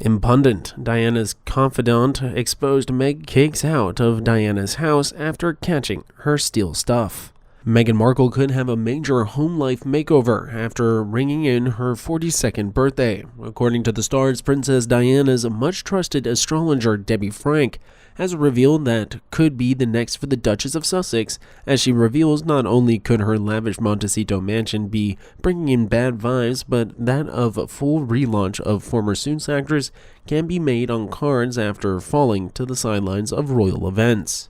Impudent, Diana's confidant, exposed Meg kicks out of Diana's house after catching her steal stuff. Meghan Markle could have a major home life makeover after ringing in her 42nd birthday. According to the stars, Princess Diana's much-trusted astrologer Debbie Frank has revealed that could be the next for the Duchess of Sussex, as she reveals not only could her lavish Montecito mansion be bringing in bad vibes, but that a full relaunch of former Suits actress can be made on cards after falling to the sidelines of royal events.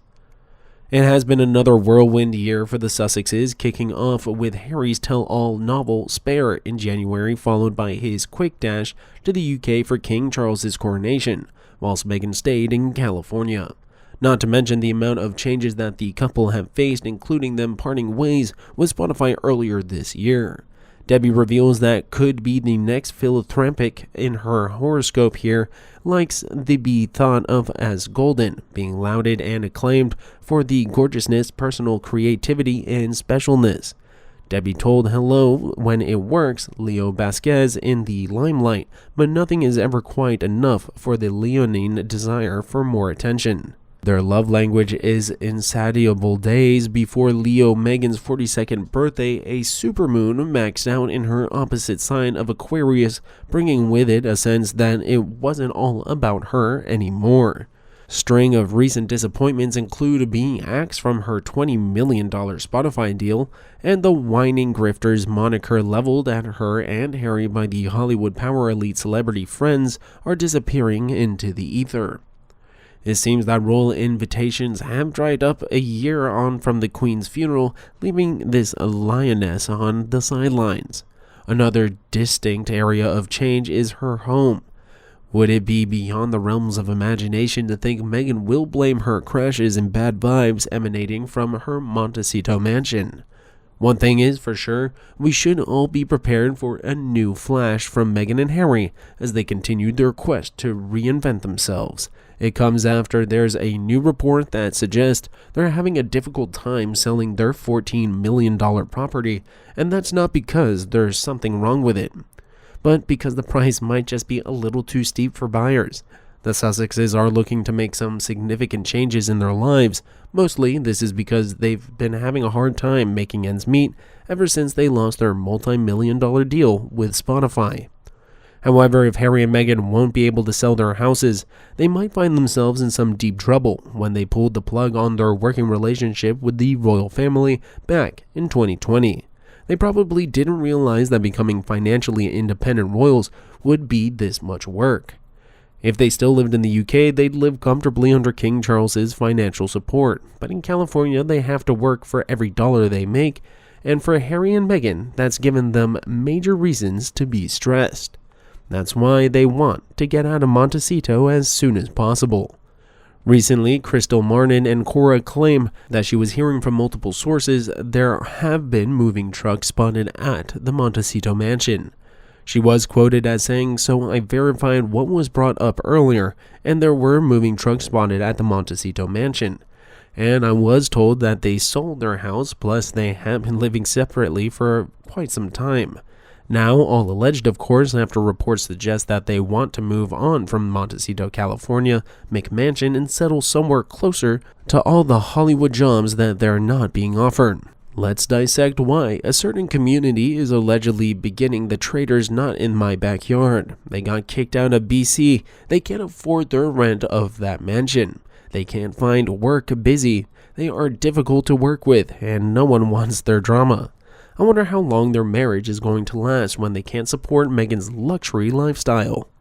It has been another whirlwind year for the Sussexes, kicking off with Harry's tell-all novel Spare in January, followed by his quick dash to the UK for King Charles's coronation, whilst Meghan stayed in California. Not to mention the amount of changes that the couple have faced, including them parting ways with Spotify earlier this year. Debbie reveals that could be the next philanthropic in her horoscope here, likes to be thought of as golden, being lauded and acclaimed for the gorgeousness, personal creativity, and specialness. Debbie told Hello when it works Leo Basquez in the limelight, but nothing is ever quite enough for the leonine desire for more attention. Their love language is insatiable. Days before Meghan's 42nd birthday, a supermoon maxed out in her opposite sign of Aquarius, bringing with it a sense that it wasn't all about her anymore. String of recent disappointments include being axed from her $20 million Spotify deal, and the whining grifters moniker leveled at her and Harry by the Hollywood power elite celebrity friends are disappearing into the ether. It seems that royal invitations have dried up a year on from the Queen's funeral, leaving this lioness on the sidelines. Another distinct area of change is her home. Would it be beyond the realms of imagination to think Meghan will blame her crashes and bad vibes emanating from her Montecito mansion? One thing is for sure, we should all be prepared for a new flash from Meghan and Harry as they continue their quest to reinvent themselves. It comes after there's a new report that suggests they're having a difficult time selling their $14 million property, and that's not because there's something wrong with it, but because the price might just be a little too steep for buyers. The Sussexes are looking to make some significant changes in their lives. Mostly, this is because they've been having a hard time making ends meet ever since they lost their multi-million-dollar deal with Spotify. However, if Harry and Meghan won't be able to sell their houses, they might find themselves in some deep trouble when they pulled the plug on their working relationship with the royal family back in 2020. They probably didn't realize that becoming financially independent royals would be this much work. If they still lived in the UK, they'd live comfortably under King Charles's financial support, but in California they have to work for every dollar they make, and for Harry and Meghan, that's given them major reasons to be stressed. That's why they want to get out of Montecito as soon as possible. Recently, Crystal Martin and Cora claim that she was hearing from multiple sources there have been moving trucks spotted at the Montecito mansion. She was quoted as saying, "So I verified what was brought up earlier, and there were moving trucks spotted at the Montecito mansion. And I was told that they sold their house, plus they have been living separately for quite some time. Now, all alleged, of course, after reports suggest that they want to move on from Montecito, California, make mansion, and settle somewhere closer to all the Hollywood jobs that they're not being offered." Let's dissect why a certain community is allegedly beginning the Traitors Not in My Backyard. They got kicked out of BC. They can't afford their rent of that mansion. They can't find work busy. They are difficult to work with, and no one wants their drama. I wonder how long their marriage is going to last when they can't support Meghan's luxury lifestyle.